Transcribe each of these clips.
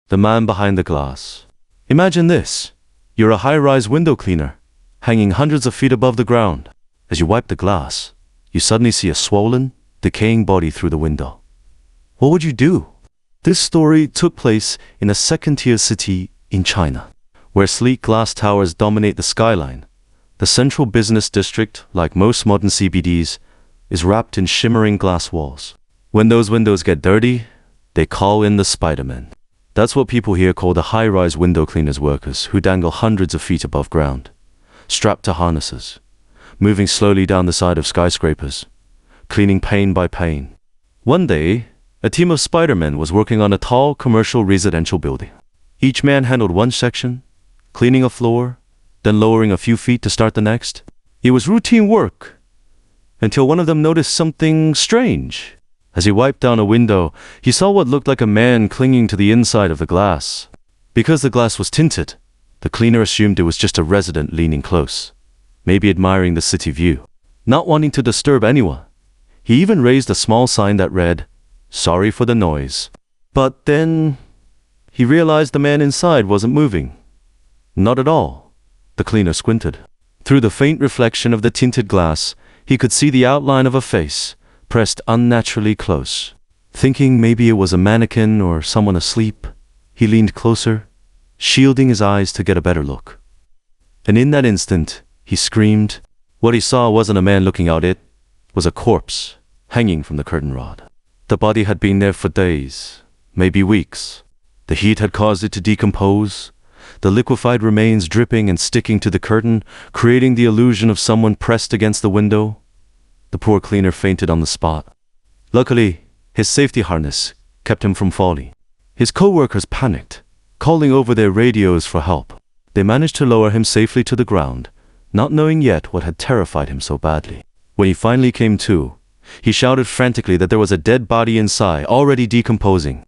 The man behind the glass. Imagine this. You're a high-rise window cleaner, hanging hundreds of feet above the ground. As you wipe the glass, you suddenly see a swollen, decaying body through the window. What would you do? This story took place in a second-tier city in China, where sleek glass towers dominate the skyline. The central business district, like most modern CBDs, is wrapped in shimmering glass walls. When those windows get dirty, they call in the Spider-Man. That's what people here call the high-rise window cleaners workers who dangle hundreds of feet above ground, strapped to harnesses, moving slowly down the side of skyscrapers, cleaning pane by pane. One day, a team of Spider-Men was working on a tall commercial residential building. Each man handled one section, cleaning a floor, then lowering a few feet to start the next. It was routine work, until one of them noticed something strange. As he wiped down a window, he saw what looked like a man clinging to the inside of the glass. Because the glass was tinted, the cleaner assumed it was just a resident leaning close, maybe admiring the city view. Not wanting to disturb anyone, he even raised a small sign that read, "Sorry for the noise." But then he realized the man inside wasn't moving. Not at all. The cleaner squinted. Through the faint reflection of the tinted glass, he could see the outline of a face, pressed unnaturally close. Thinking maybe it was a mannequin or someone asleep, he leaned closer, shielding his eyes to get a better look. And in that instant, he screamed. What he saw wasn't a man looking out, it was a corpse, hanging from the curtain rod. The body had been there for days, maybe weeks. The heat had caused it to decompose, the liquefied remains dripping and sticking to the curtain, creating the illusion of someone pressed against the window. The poor cleaner fainted on the spot. Luckily, his safety harness kept him from falling. His co-workers panicked, calling over their radios for help. They managed to lower him safely to the ground, not knowing yet what had terrified him so badly. When he finally came to, he shouted frantically that there was a dead body inside, already decomposing.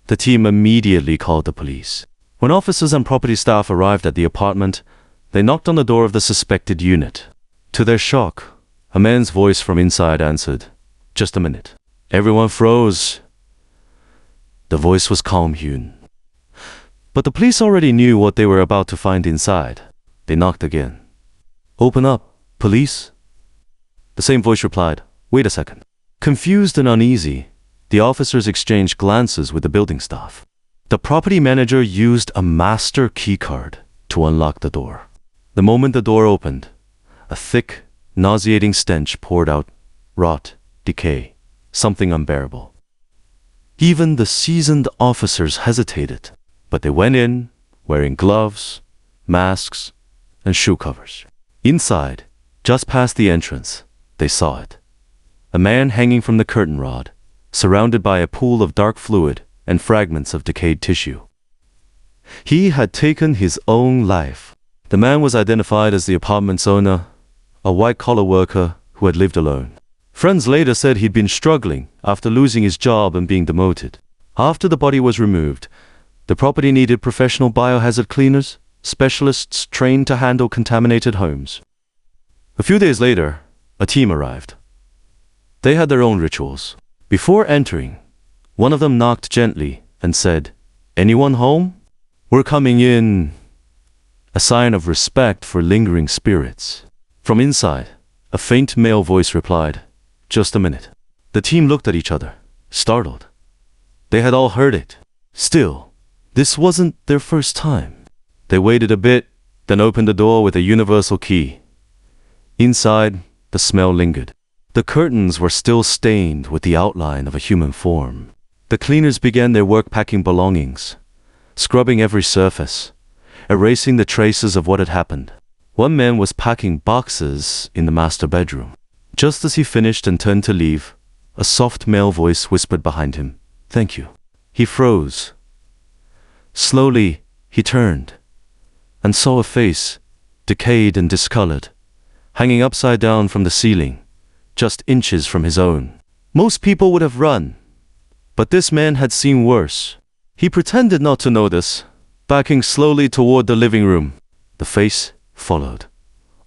The team immediately called the police. When officers and property staff arrived at the apartment, they knocked on the door of the suspected unit. To their shock, a man's voice from inside answered, "Just a minute." Everyone froze. The voice was calm-hewn. But the police already knew what they were about to find inside. They knocked again. "Open up, police." The same voice replied, "Wait a second." Confused and uneasy, the officers exchanged glances with the building staff. The property manager used a master keycard to unlock the door. The moment the door opened, a thick, nauseating stench poured out, rot, decay, something unbearable. Even the seasoned officers hesitated, but they went in, wearing gloves, masks, and shoe covers. Inside, just past the entrance, they saw it. A man hanging from the curtain rod, surrounded by a pool of dark fluid and fragments of decayed tissue. He had taken his own life. The man was identified as the apartment's owner, a white-collar worker who had lived alone. Friends later said he'd been struggling after losing his job and being demoted. After the body was removed, the property needed professional biohazard cleaners, specialists trained to handle contaminated homes. A few days later, a team arrived. They had their own rituals. Before entering, one of them knocked gently and said, "Anyone home? We're coming in," a sign of respect for lingering spirits. From inside, a faint male voice replied, "Just a minute." The team looked at each other, startled. They had all heard it. Still, this wasn't their first time. They waited a bit, then opened the door with a universal key. Inside, the smell lingered. The curtains were still stained with the outline of a human form. The cleaners began their work packing belongings, scrubbing every surface, erasing the traces of what had happened. One man was packing boxes in the master bedroom. Just as he finished and turned to leave, a soft male voice whispered behind him, "Thank you." He froze. Slowly, he turned and saw a face, decayed and discolored, hanging upside down from the ceiling, just inches from his own. Most people would have run, but this man had seen worse. He pretended not to notice, backing slowly toward the living room. The face followed,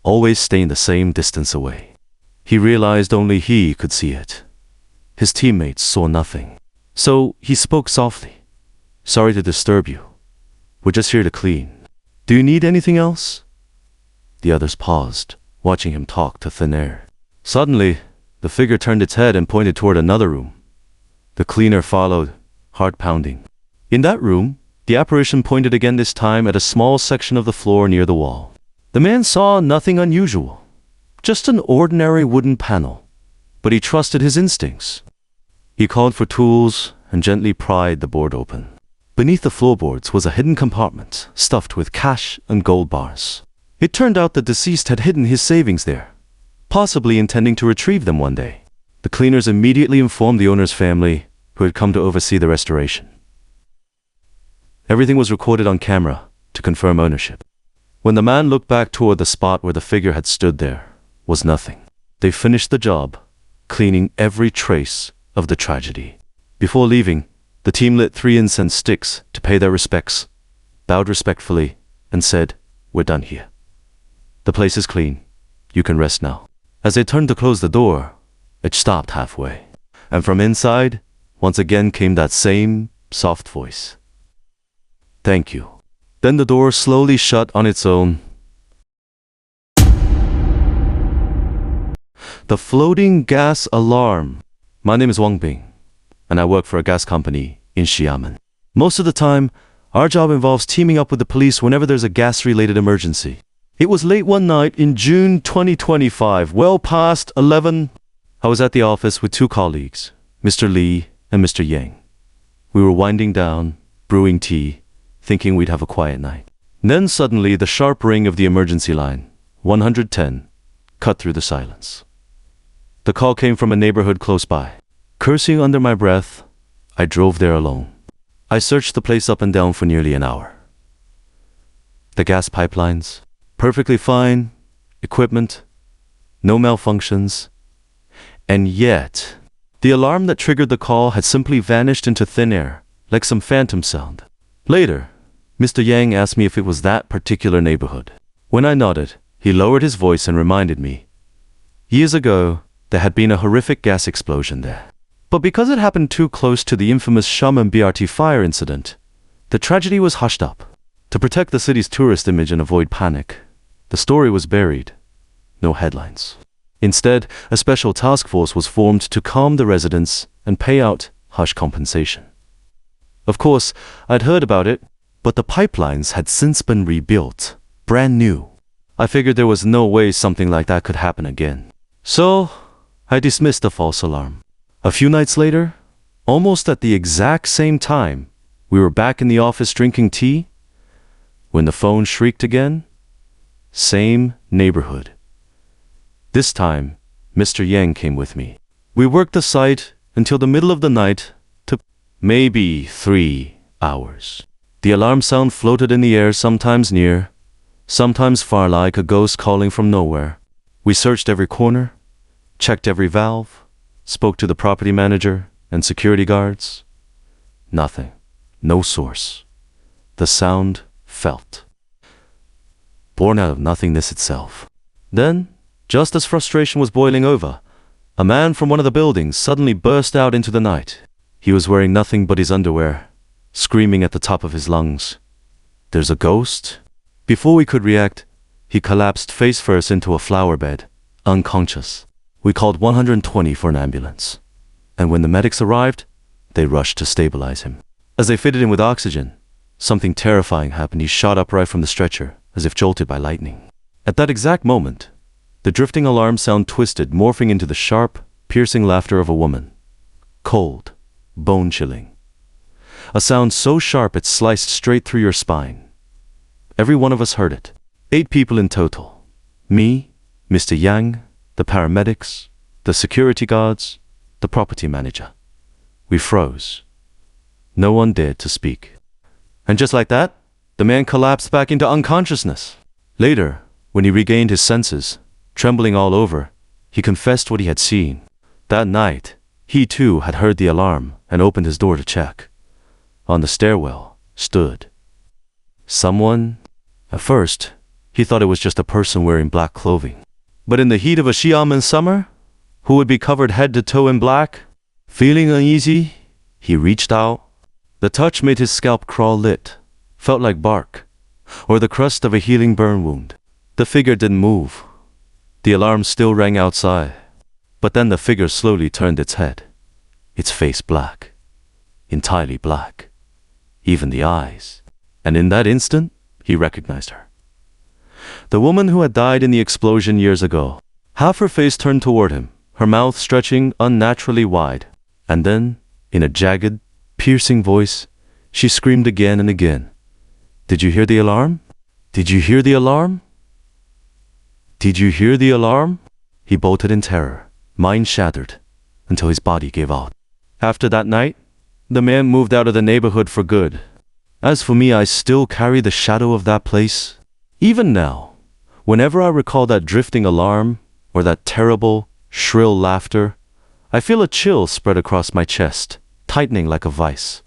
always staying the same distance away. He realized only he could see it. His teammates saw nothing. So he spoke softly, Sorry to disturb you. We're just here to clean. Do you need anything else? The others paused, watching him talk to thin air. Suddenly, the figure turned its head and pointed toward another room. The cleaner followed, heart pounding. In that room, the apparition pointed again, this time at a small section of the floor near the wall. The man saw nothing unusual, just an ordinary wooden panel, but he trusted his instincts. He called for tools and gently pried the board open. Beneath the floorboards was a hidden compartment stuffed with cash and gold bars. It turned out the deceased had hidden his savings there, possibly intending to retrieve them one day. The cleaners immediately informed the owner's family, who had come to oversee the restoration. Everything was recorded on camera to confirm ownership. When the man looked back toward the spot where the figure had stood, there was nothing. They finished the job, cleaning every trace of the tragedy. Before leaving, the team lit 3 incense sticks to pay their respects, bowed respectfully, and said, "We're done here. The place is clean. You can rest now." As they turned to close the door, it stopped halfway. And from inside, once again came that same soft voice. "Thank you." Then the door slowly shut on its own. The floating gas alarm. My name is Wang Bing, and I work for a gas company in Xiamen. Most of the time, our job involves teaming up with the police whenever there's a gas-related emergency. It was late one night in June 2025, well past 11. I was at the office with 2 colleagues, Mr. Li and Mr. Yang. We were winding down, brewing tea, thinking we'd have a quiet night. Then suddenly the sharp ring of the emergency line, 110, cut through the silence. The call came from a neighborhood close by. Cursing under my breath, I drove there alone. I searched the place up and down for nearly an hour. The gas pipelines, perfectly fine, equipment, no malfunctions, and yet, the alarm that triggered the call had simply vanished into thin air, like some phantom sound. Later, Mr. Yang asked me if it was that particular neighborhood. When I nodded, he lowered his voice and reminded me. Years ago, there had been a horrific gas explosion there. But because it happened too close to the infamous Xiamen BRT fire incident, the tragedy was hushed up. To protect the city's tourist image and avoid panic, the story was buried. No headlines. Instead, a special task force was formed to calm the residents and pay out hush compensation. Of course, I'd heard about it, but the pipelines had since been rebuilt, brand new. I figured there was no way something like that could happen again. So, I dismissed the false alarm. A few nights later, almost at the exact same time, we were back in the office drinking tea, when the phone shrieked again. Same neighborhood. This time, Mr. Yang came with me. We worked the site until the middle of the night, took maybe 3 hours. The alarm sound floated in the air, sometimes near, sometimes far, like a ghost calling from nowhere. We searched every corner, checked every valve, spoke to the property manager and security guards. Nothing. No source. The sound felt. Born out of nothingness itself. Then, just as frustration was boiling over, a man from one of the buildings suddenly burst out into the night. He was wearing nothing but his underwear, screaming at the top of his lungs, "There's a ghost?" Before we could react, he collapsed face first into a flower bed, unconscious. We called 120 for an ambulance. And when the medics arrived, they rushed to stabilize him. As they fitted him with oxygen, something terrifying happened. He shot upright from the stretcher, as if jolted by lightning. At that exact moment, the drifting alarm sound twisted, morphing into the sharp, piercing laughter of a woman. Cold, bone-chilling. A sound so sharp it sliced straight through your spine. Every one of us heard it. 8 people in total. Me, Mr. Yang, the paramedics, the security guards, the property manager. We froze. No one dared to speak. And just like that, the man collapsed back into unconsciousness. Later, when he regained his senses, trembling all over, he confessed what he had seen. That night, he too had heard the alarm and opened his door to check. On the stairwell stood someone. At first, he thought it was just a person wearing black clothing. But in the heat of a Xiamen summer, who would be covered head to toe in black? Feeling uneasy, he reached out. The touch made his scalp crawl lit, felt like bark, or the crust of a healing burn wound. The figure didn't move. The alarm still rang outside. But then the figure slowly turned its head, its face black, entirely black, even the eyes. And in that instant, he recognized her. The woman who had died in the explosion years ago. Half her face turned toward him, her mouth stretching unnaturally wide. And then, in a jagged, piercing voice, she screamed again and again. "Did you hear the alarm? Did you hear the alarm? Did you hear the alarm?" He bolted in terror, mind shattered, until his body gave out. After that night, the man moved out of the neighborhood for good. As for me, I still carry the shadow of that place. Even now, whenever I recall that drifting alarm or that terrible, shrill laughter, I feel a chill spread across my chest, tightening like a vice.